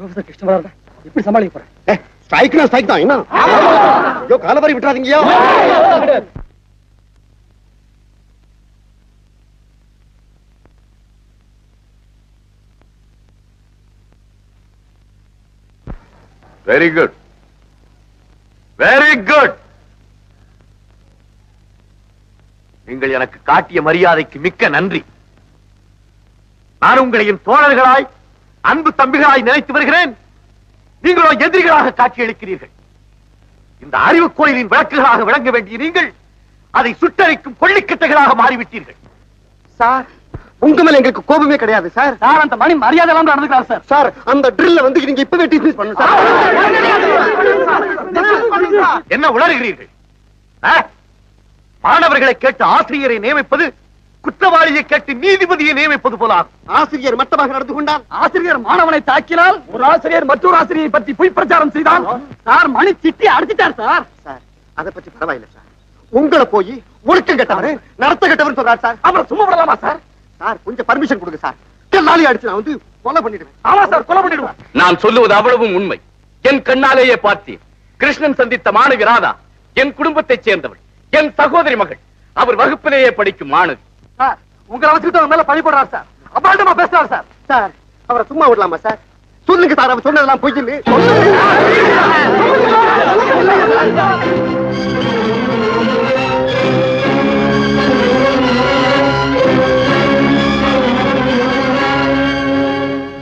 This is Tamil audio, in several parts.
ப்ரொஃபசர் கிருஷ்ணவரார் எப்படி சமாளிக்க போறேன்? ஸ்ட்ரைக்னா ஸ்ட்ரைக் தான். என்ன ஐயோ, காலவரி விட்டுறாதீங்கயா. Very good, very good. நீங்கள் எனக்கு காட்டிய மரியாதைக்கு மிக்க நன்றி. நான் உங்களை என் தோழர்களாய், அன்பு தம்பிகளாய் நினைத்து வருகிறேன். நீங்களோ எதிரிகளாக காட்சியளிக்கிறீர்கள். இந்த அறிவு கோயிலின் விளக்குகளாக விளங்க வேண்டிய நீங்கள் அதை சுட்டரிக்கும் கொள்ளிக்கட்டைகளாக மாறிவிட்டீர்கள். சார், உங்க மேல எங்களுக்கு கோபமே கிடையாது சார். சார், அந்த மணி மரியாதை எல்லாம் நடந்துக்கிறார் சார். சார், அந்த ட்ரில்ல வந்து நீங்க இப்பவே டிஸ்மிஸ் பண்ணுங்க சார். என்ன உளறுகிறீர்கள்? மாணவர்களை கேட்டு ஆசிரியரை நியமிப்பது குற்றவாளியை கேட்டு நீதிபதியை நியமிப்பது போல. ஆசிரியர் மட்டமாக நடந்து கொண்டால், ஆசிரியர் மாணவனை தாக்கினால், ஒரு ஆசிரியர் மற்றொரு ஆசிரியை பற்றி பொய் பிரச்சாரம் செய்தால் சார் மணி திட்டி அடிச்சிட்டார் சார். சார், அதை பற்றி பரவாயில்லை சார். உங்களை போய் ஒழுக்கம் கெட்டவர், நடத்த கெட்டவர் சொல்றார் சார். அப்புறம் சும்மா விடலாமா சார்? சார், கொஞ்சம் பர்மிஷன் கொடுங்க சார். நாளை அடிச்சு நான் வந்து கொலை பண்ணிடுவேன். ஆமா சார், கொலை பண்ணிடுவேன். நான் சொல்லுவது அவ்வளவும் உண்மை. என் கண்ணாலேயே பார்த்தேன். கிருஷ்ணன் சந்தித்த மாணவி ராதா என் குடும்பத்தைச் சேர்ந்தவள், என் சகோதரி மகள். அவர் வகுப்பிலேயே படிக்கும் மாணவி. சார், உங்களை வச்சுட்டு அவர் மேல பழி போடுறார் சார். அபாண்டமா பேசுறார் சார். சார், அவரை சும்மா விடலாமா சார்? சொல்லுங்க சார், அவர் சொன்னதெல்லாம் பொய்ன்னு.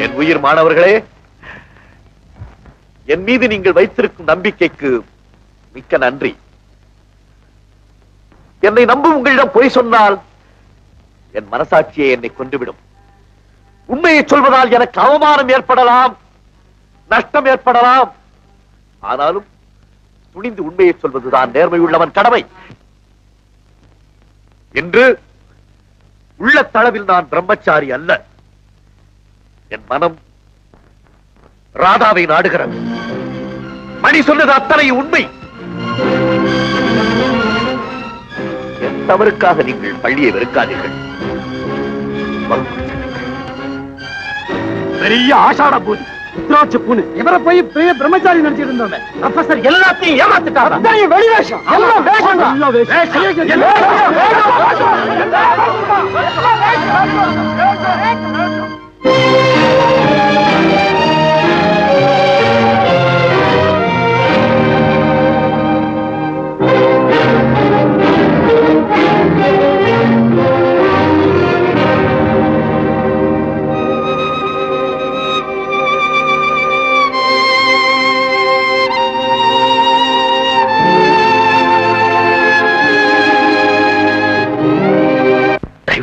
என் உயிர் மாணவர்களே, என் மீது நீங்கள் வைத்திருக்கும் நம்பிக்கைக்கு மிக்க நன்றி. என்னை நம்பும் உங்களிடம் பொய் சொன்னால் என் மனசாட்சியை என்னை கொன்றுவிடும். உண்மையை சொல்வதால் எனக்கு அவமானம் ஏற்படலாம், நஷ்டம் ஏற்படலாம். ஆனாலும் துணிந்து உண்மையை சொல்வதுதான் நேர்மையுள்ளவன் கடமை. என்று உள்ளத்தளவில் நான் பிரம்மச்சாரி அல்ல. என் மனம் ராதாவை நாடுகிறது. மணி சொன்னது அத்தனை உண்மை. என் தவறுக்காக நீங்கள் பள்ளியை வெறுக்காதீர்கள். பெரிய ஆஷாட பூஜை, உத்ராட்ச பூனு, இவரை போய் பெரிய பிரம்மச்சாரி நினைச்சிட்டு இருந்தோம். ப்ரொஃபசர் எல்லாத்தையும் ஏமாத்துட்டாரா? வெளி வேஷம், எல்லாம் வேஷம் தான்.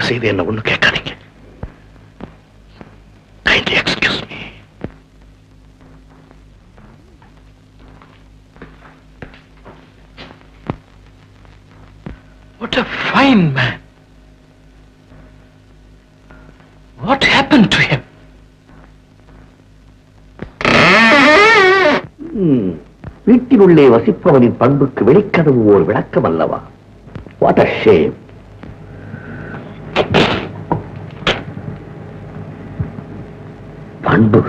செய்து என்ன ஒண்ணு கேட்காதீங்க. Kindly excuse me. What a fine man. What happened to him? வீட்டினுள்ளே வசிப்பவனின் பண்புக்கு வெளிக்கதவு ஓர் விளக்கம் அல்லவா? What a shame. பண்பு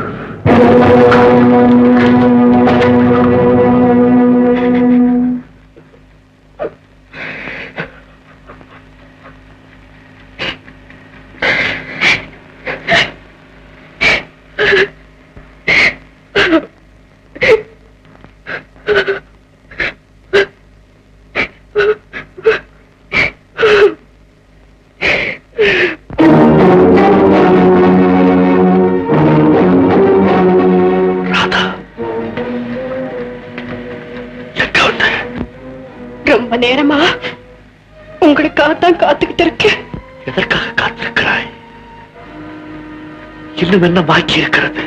நேரமா உங்களுக்காகத்தான் காத்துக்கிட்டு இருக்கேன். எதற்காக காத்திருக்கிறாய்? இன்னும் என்ன பாக்கி இருக்கிறது?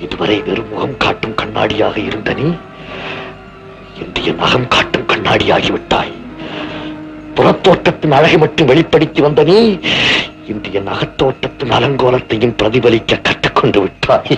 இதுவரை வெறும் முகம் காட்டும் கண்ணாடியாக இருந்த நீ இன்று என் அகம் காட்டும் கண்ணாடியாகிவிட்டாய். போ, புறத்தோட்டத்தின் அழகை மட்டும் வெளிப்படுத்தி வந்த நீ இன்று என் அகத்தோட்டத்தின் அலங்கோலத்தையும் பிரதிபலிக்க கற்றுக்கொண்டு விட்டாய்.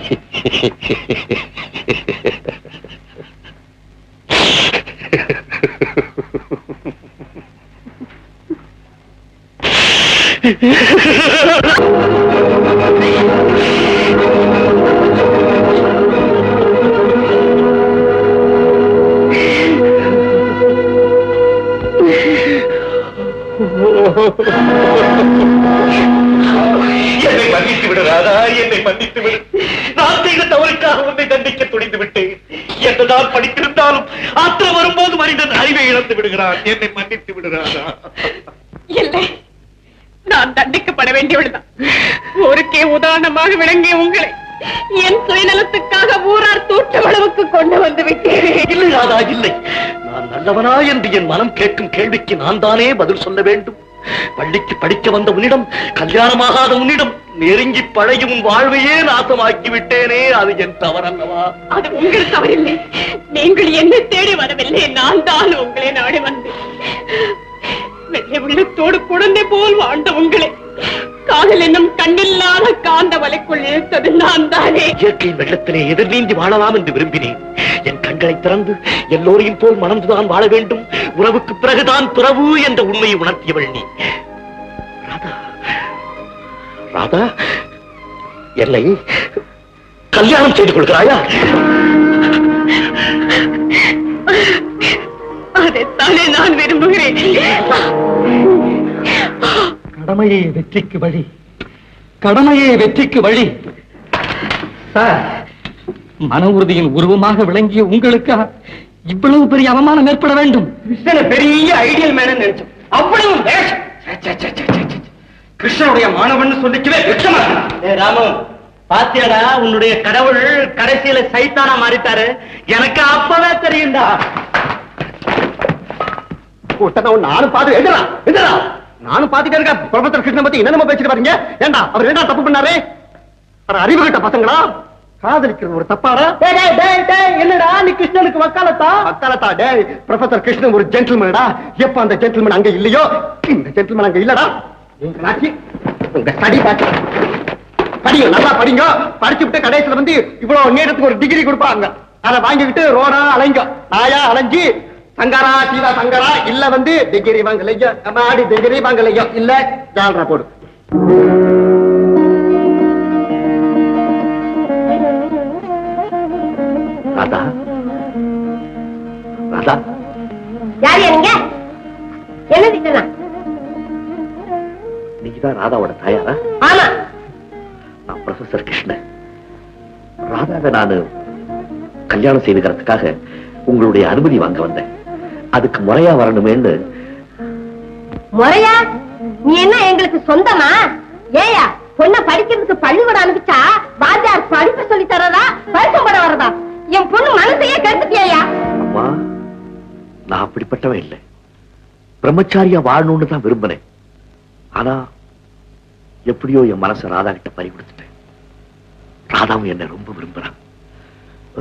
என்னை மன்னித்து விடு ராதா, என்னை மன்னித்து விடு. நான் செய்த தவறுக்காக உன்னை தண்டிக்க துணிந்து விட்டேன். என்னதான் படித்திருந்தாலும் ஆத்திரம் வரும்போது மனிதன் அறிவை இழந்து விடுகிறான். என்னை மன்னித்து விடு ராதா. இல்லை, நான் தண்டிக்கப்பட வேண்டியவள்தான். ஊருக்கே உதாரணமாக விளங்கிய உங்களை என் சுயநலத்துக்காக ஊரார் தூற்றும் அளவுக்கு கொண்டு வந்து விட்டேன். இல்லை ராதா, இல்லை. நான் நல்லவனா என்று என் மனம் கேட்கும் கேள்விக்கு நான் தானே பதில் சொல்ல வேண்டும். பள்ளிக்கு படிக்க வந்த உன்னிடம், கல்யாணமாகாத உன்னிடம் நெருங்கி பழகும் வாழ்வையே நாசமாக்கி விட்டேனே, அது என் தவறல்லவா? அது உங்கள் தவறில்லை. நீங்கள் என்னை தேடி வரவில்லை, நான் தான் உங்களை நாடி வந்தேன். வெள்ளை உள்ளத்தோடு குழந்தை போல் வாழ்ந்த உங்களை காதல் என்னும் கண்ணில்லாத காந்த வலைக்குள் இழுத்தது நான் தானே. இயற்கையின் வெள்ளத்திலே எதிர் நீந்தி வாழலாம் என்று விரும்பினேன். என் கண்களை திறந்து எல்லோரையும் போல் மணந்துதான் வாழ வேண்டும், உறவுக்கு பிறகுதான் துறவு என்ற உண்மையை உணர்த்தியவள் நீ. ராதா, ராதா, என்னை கல்யாணம் செய்து கொள்கிறாயா? அதைத்தானே நான் விரும்புகிறேன். கடமையே வெற்றிக்கு வழி, கடமையே வெற்றிக்கு வழி. சார், மன உறுதியின் உருவமாக விளங்கிய உங்களுக்கு இவ்வளவு பெரிய அவமானம் ஏற்பட வேண்டும்? கிருஷ்ணனை பெரிய ஐடியல் மேன் நினைச்சோம், அவ்வளவு வேஷம். கிருஷ்ணனுடைய மாணவன் சொல்லிக்கவே வெட்கமா. ராமு, பாத்தியாடா, உன்னுடைய கடவுள் கடைசியில சைத்தானா மாறிட்டாரு. எனக்கு அப்பவே தெரியும்டா. நானும் பாத்து எதிரா எதிரா நானும் பாத்துட்டே இருக்கேன். ப்ரொஃபசர் கிருஷ்ணன் பத்தி என்னென்ன பேசிட்டு பாருங்க. ஏண்டா அவர் என்ன தப்பு பண்ணாரு? அறிவு கிட்ட பசங்களா காதலிக்கிறது ஒரு தப்பாடா? என்னடா நீ கிருஷ்ணனுக்கு வக்காலத்தா? வக்காலத்தா? டேய், ப்ரொஃபசர் கிருஷ்ணன் ஒரு ஜென்டில்மேன்டா. எப்ப அந்த ஜென்டில்மேன் அங்க இல்லையோ, இந்த ஜென்டில்மேன் அங்க இல்லடா. உங்க ஸ்டடி பாத்து படிங்க, நல்லா படிங்க. படிச்சுட்டு கடைசியில வந்து இவ்வளவு நேரத்துக்கு ஒரு டிகிரி கொடுப்பாங்க. அதை வாங்கிக்கிட்டு ரோடா அலைங்க, நாயா அலைஞ்சி சங்கரா சீதா சங்கரா இல்ல வந்து டிகிரி வாங்கலையோ, மாடி டிகிரி வாங்கலையோ இல்ல ஜால்ரா போடு. ராதா, ராதா, யார் நீங்க? என்ன திட்டலாம்? நீதான் ராதாவோட தாயாரா? ஆமா. நான் ப்ரொஃபசர் கிருஷ்ணன். ராதாவை நானு கல்யாணம் செய்துக்கிறதுக்காக உங்களுடைய அனுமதி வாங்க வந்தேன். அதுக்கு முறையா வரணுமேன்னு. முறையா? நீ என்ன எங்களுக்கு சொந்தமா? ஏயா, பொண்ண படிக்கிறதுக்கு பள்ளிக்கூடம் அனுப்பிச்சா வாத்தியார் படிப்பு சொல்லி தரதா, பரிசம் போட வரதா? என் பொண்ணு மனசையே கெடுத்துட்டியா? அம்மா, நான் அப்படிப்பட்டவன் இல்லை. பிரம்மச்சாரியா வாழணும்னு தான் விரும்பினேன். ஆனா எப்படியோ என் மனசை ராதா கிட்ட பறி கொடுத்துட்டேன். ராதாவும் என்ன ரொம்ப விரும்புறான்.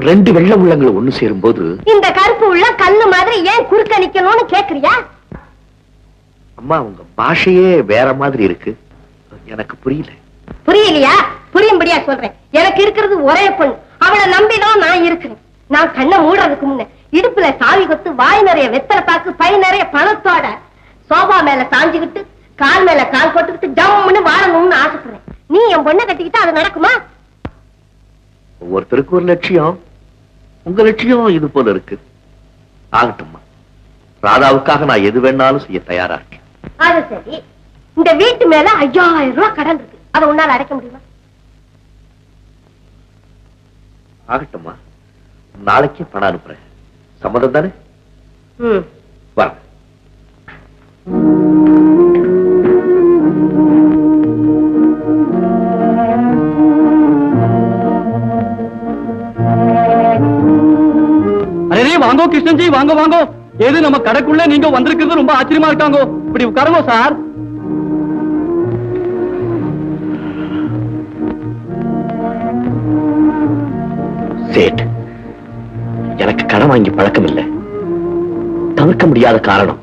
ரெண்டு வெள்ள உள்ளங்களை ஒண்ணு சேரும் போது இந்த கருப்பு உள்ள கல்லு மாதிரி ஏன் குறுக்க நிக்கணும்னு கேக்குறியா? அம்மா, உங்க பாஷையே வேற மாதிரி இருக்கு, எனக்கு புரியல. புரியலையா? புரியும்படியா சொல்றேன். எனக்கு இருக்கிறது ஒரே பொண்ணு, அவளை நம்பிதான் நான் இருக்கிறேன். நான் கண்ணை மூடுறதுக்கு முன்ன இடுப்புல சாவி கொத்து, வாய் நிறைய வெத்தலை பாக்கு, பை நிறைய பணத்தோட சோபா மேல சாஞ்சுக்கிட்டு கால் மேல கால் போட்டுக்கிட்டு ஜம்முன்னு வாழணும்னு ஆசைப்படுறேன். நீ என் பொண்ணை கட்டிக்கிட்டா அது நடக்குமா? ஒவ்வொருத்தருக்கு ஒரு லட்சியம். உங்க லட்சியம் இது போல இருக்கு. ஆகட்டும்மா, ராதாவுக்காக நான் எது வேணாலும் செய்ய தயாரா இருக்கேன். அது சரி, இந்த வீட்டு மேல 5000 ரூபாய் கடன் இருக்கு, அதை உன்னால அடைக்க முடியுமா? ஆகட்டும்மா, நாளைக்கே பணம் அனுப்புறேன். சம்மதம் தானே? வர. வாங்கோ கிருஷ்ணன் ஜி, வாங்க வாங்கோ. ஏது நம்ம கடைக்குள்ள நீங்க வந்திருக்கிறது ரொம்ப ஆச்சரியமா இருக்காங்க. இப்படி உட்காருங்க சார். சேட், எனக்கு கடன் வாங்கி பழக்கம் இல்லை. தவிர்க்க முடியாத காரணம்.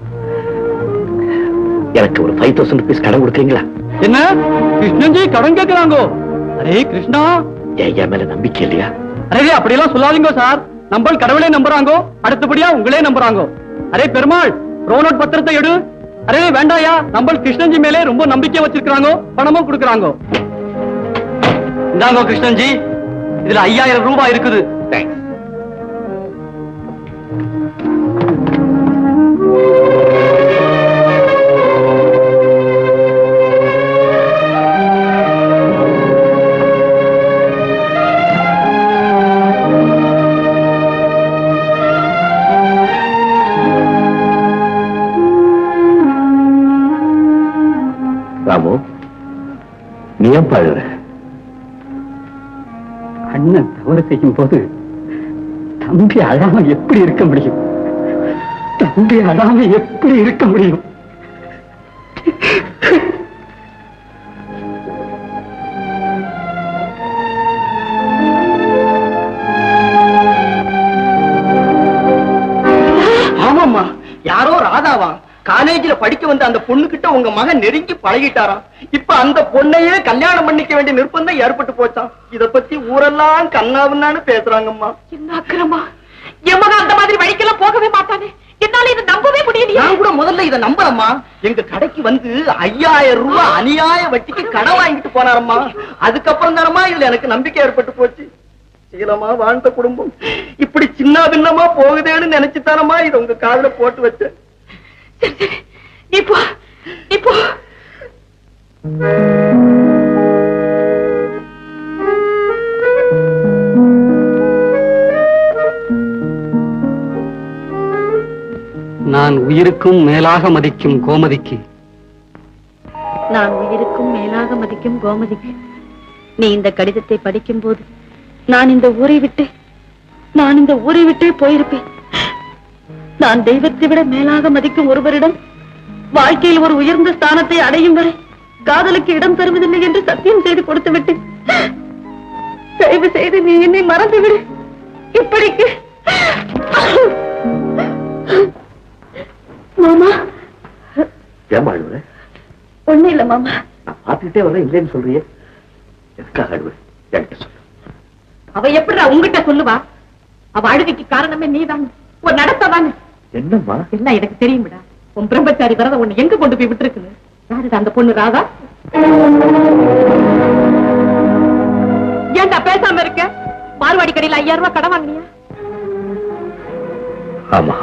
எனக்கு ஒரு 5000 ரூபீஸ் கடன் கொடுக்குறீங்களா? என்ன கிருஷ்ணன்ஜி கடன் கேட்கிறாங்கோ? அரே கிருஷ்ணா, என் மேல நம்பிக்கை இல்லையா? அரே அப்படியெல்லாம் சொல்லாதீங்க சார். நம்ம கடவுளே நம்புறாங்கோ, அடுத்தபடியா உங்களே நம்புறாங்கோ. அரே பெருமாள், ரோனோட் பத்திரத்தை எடு. அரே வேண்டாயா, நம்ம கிருஷ்ணன்ஜி மேலே ரொம்ப நம்பிக்கை வச்சிருக்காங்க, பணமும் கொடுக்கறாங்க. இந்தாங்கோ கிருஷ்ணன்ஜி, இதுல 5000 ரூபாய் இருக்குது. தேங்க்ஸ். ராமு, நீ ஏன் பாடுற? அண்ணன் தவறு செய்யும் போது தம்பி அழாம எப்படி இருக்க முடியும்? தம்பி அழாம எப்படி இருக்க முடியும்? ஆமாம்மா, யாரோ ராதாவா காலேஜ்ல படிக்க வந்த அந்த பொண்ணு கிட்ட உங்க மகன் நெருங்கி பழகிட்டாராம். இப்ப அந்த பொண்ணையே கல்யாணம் பண்ணிக்க வேண்டிய நிர்பந்தம் ஏற்பட்டு போச்சாம். இத பத்தி ஊரெல்லாம் கண்ணாவுன்னு பேசுறாங்கம்மா. என்ன அக்கிரமா! என் மகன் அந்த மாதிரி வழிக்கெல்லாம் போகவே மாட்டானே. என்னால இதை நம்பவே முடியலையே. நான் கூட முதல்ல இத நம்புறேம்மா. எங்க கடைக்கு வந்து 5000 ரூபாய் அநியாய வட்டிக்கு கடன் வாங்கிட்டு போனாரம்மா. அதுக்கப்புறம் தானம்மா இதுல எனக்கு நம்பிக்கை ஏற்பட்டு போச்சு. சீலமா வாழ்ந்த குடும்பம் இப்படி சின்ன பின்னமா போகுதேன்னு நினைச்சுத்தானம்மா இதை உங்க காதுல போட்டு வச்சேன். சரி சரி, நீ போ, நீ போ. நான் உயிருக்கும் மேலாக மதிக்கும் கோமதிக்கு, நான் உயிருக்கும் மேலாக மதிக்கும் கோமதிக்கு, நீ இந்த கடிதத்தை படிக்கும் போது நான் இந்த ஊரை விட்டே போயிருப்பேன். நான் தெய்வத்தை விட மேலாக மதிக்கும் ஒருவரிடம் வாழ்க்கையில் ஒரு உயர்ந்த ஸ்தானத்தை அடையும் வரை காதலுக்கு இடம் தருவதில்லை என்று சத்தியம் செய்து கொடுத்து விட்டு, தயவு செய்து நீ என்னை மறந்துவிடு. இப்படிக்கு மாமா. ஏன் அழுவுற? ஒண்ணு இல்ல மாமா. நான் பார்த்துக்கிட்டே வரேன், இல்லைன்னு சொல்றியே, எதுக்காக அழுவுற? என்கிட்ட சொல்லு. அவ எப்படிடா உங்ககிட்ட சொல்லுவா? அவ அழுகைக்கு காரணமே நீதான், ஒரு நடத்ததானே. என்னம்மா? எல்லாம் எனக்கு தெரியும்டா. உன் பிரம்மச்சாரி வரத உன்னை எங்க கொண்டு போய் விட்டுருக்குன்னு. யாருடா அந்த பொண்ணு? ராதா. ஏன்டா பேசாம இருக்க? மார்வாடி கடையில 5000 ரூபாய் கடன் வாங்கினியா? ஆமா.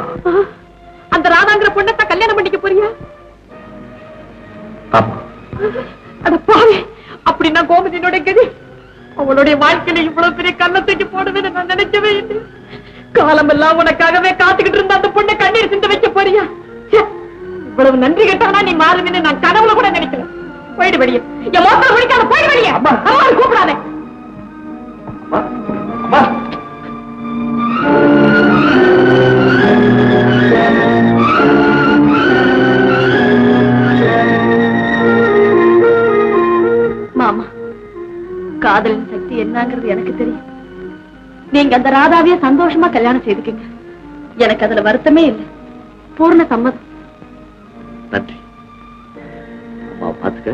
அந்த ராதாங்கிற பொண்ணை கல்யாணம் பண்ணிக்க போறியா? ஆமா. அட பாவி, அப்படின்னா கோமதியோட கதி. அவளுடைய வாழ்க்கையில இவ்வளவு பெரிய கள்ளத்துக்கு போடுவேன்னு நான் நினைக்கவே இல்லை. காலம் எல்லாம் உனக்காகவே காத்துக்கிட்டு இருந்த அந்த பொண்ணை கண்ணீர் சிந்த வைக்க போறியா? இவ்வளவு நன்றி கேட்டானா நீ மாறுவேன்னு நான் கனவுல கூட நினைக்கல. போயிடு வெளியே, என் மோசம் முடிக்காத, போயிடு வெளியே. அம்மா கூப்பிடாதே. மாமா, காதலின் சக்தி என்னங்கிறது எனக்கு தெரியும். நீங்க அந்த ராதாவையே சந்தோஷமா கல்யாணம் செய்துக்கீங்க. எனக்கு அதுல வருத்தமே இல்லை. பூர்ண சம்மதம். நன்றி. அம்மா பாத்துக்க.